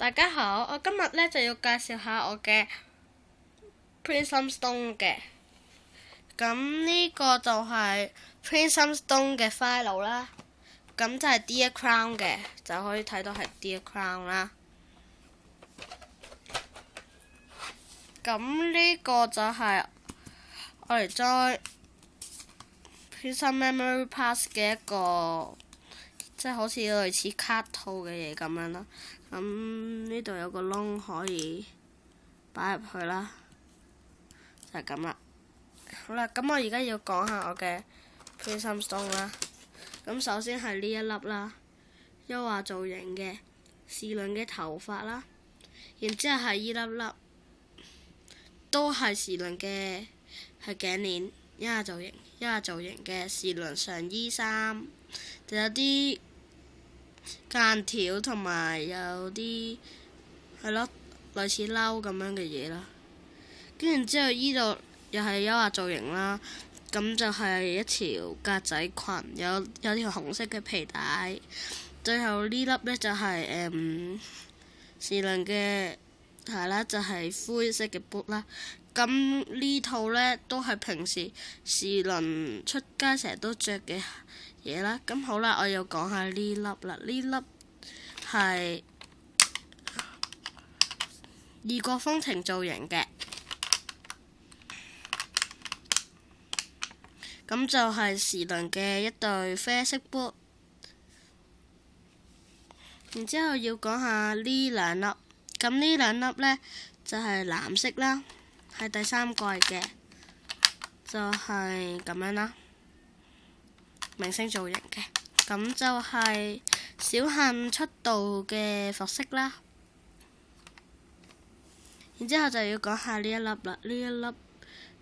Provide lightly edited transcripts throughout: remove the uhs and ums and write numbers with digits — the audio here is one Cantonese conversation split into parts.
大家好，我今日呢就要介紹下我嘅 Prism Stone 嘅。咁呢個就係 Prism Stone 嘅 file 啦。咁就係 Dear Crown 嘅，就可以睇到係 Dear Crown 啦。咁呢個就係我哋裝 Prism Memory Pass 嘅一個，即係好似類似卡套嘅嘢咁樣啦。咁呢度有個窿可以擺入去啦，就係咁啦。好啦，咁我而家要講下我嘅 Prism Stone 啦。咁首先係呢一粒啦，優雅造型嘅時輪嘅頭髮啦，然之後係呢粒粒都係時輪嘅係頸鏈，優雅造型嘅時輪上衣衫，就有啲間條同埋有啲係咯，類似褸咁樣嘅嘢啦。跟住之後依度又係優雅造型啦，咁就係一條格仔裙，有條紅色嘅皮帶。最後呢粒呢就係時輪嘅係啦，就係灰色嘅 boot 啦。咁呢套呢都係平時時輪出街成日都着嘅嘢啦。咁好啦，我要講下呢粒啦。呢粒係異國風情造型嘅，咁就係時輪嘅一對啡色 boot。然之後要講下呢兩粒，咁呢兩粒呢就係藍色啦，係第三季嘅，就係咁樣啦，明星造型嘅。咁就係小幸出道嘅服飾啦。然之後就要講下呢一粒啦，呢一粒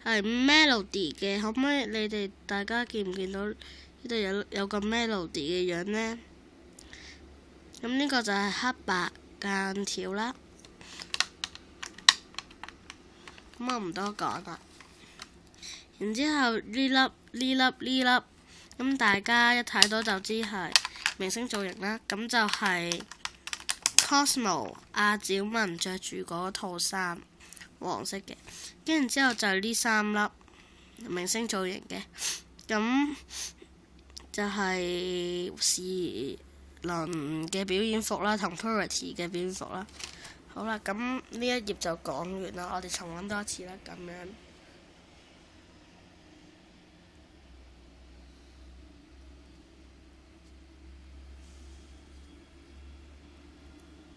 係 Melody 嘅，可唔可以你哋大家見唔見到呢度有個 Melody 嘅樣呢？咁呢個就係黑白間條啦。咁我唔多講啦。然之後呢粒，咁大家一睇到就知係明星造型啦。咁就係 Cosmo 阿趙文着住嗰套衫，黃色嘅。跟住之後就係呢三粒明星造型嘅。咁就係時輪嘅表演服啦，同 Purity 嘅表演服啦。好啦，咁呢一頁就講完啦，我哋重溫多一次啦，咁樣。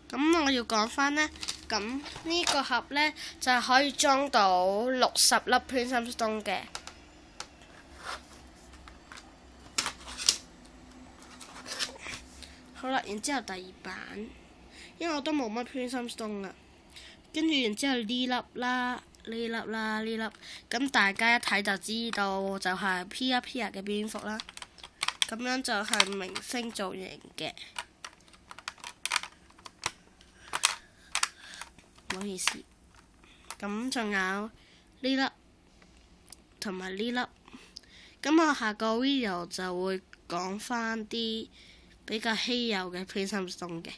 咁我要講返呢，咁呢個盒呢，就係可以裝到60粒 Prism Stone 嘅。好啦，然之後第二版，因為我都冇乜 Prism Stone 啦，跟住然之後呢粒啦，呢粒，咁大家一睇就知道就係 Pia 嘅蝙蝠啦，咁樣就係明星造型嘅，唔好意思。咁仲有呢粒同埋呢粒，咁我下個 video 就會講返啲比較稀有嘅 Prism Stone 嘅。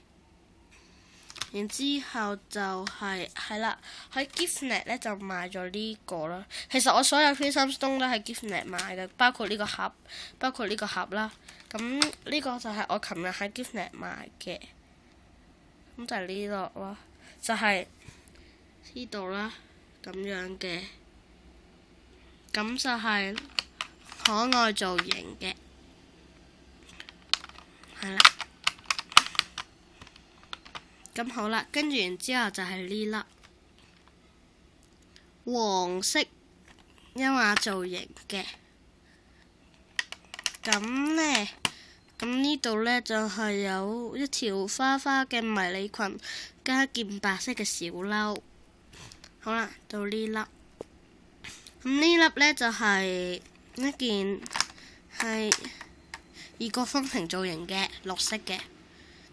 然之後就係啦，喺 Giftnet 呢就買咗呢個啦。其實我所有 Prism Stone 都喺 Giftnet 買嘅，包括呢個盒啦。咁呢個就係我琴日喺 Giftnet 買嘅。咁就係呢度咯，就係呢度啦，咁樣嘅。咁就係可愛造型嘅，係啦。咁好啦，跟住然之後就係呢粒黃色優雅造型嘅。咁呢度呢，就係有一條花花嘅迷你裙加件白色嘅小褸。好啦，到呢粒。咁呢粒呢，就係一件係異國風情造型嘅綠色嘅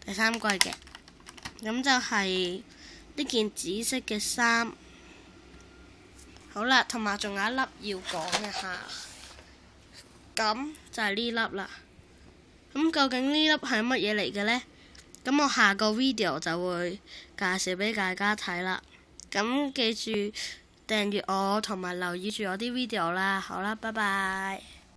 第三季嘅。咁就係呢件紫色嘅衫。好啦，同埋仲有一粒要講一下，咁就係呢粒啦。咁究竟呢粒係乜嘢嚟嘅呢？咁我下個 video 就會介紹俾大家睇啦。咁記住訂閱我同埋留意住我啲 video 啦。好啦，拜拜。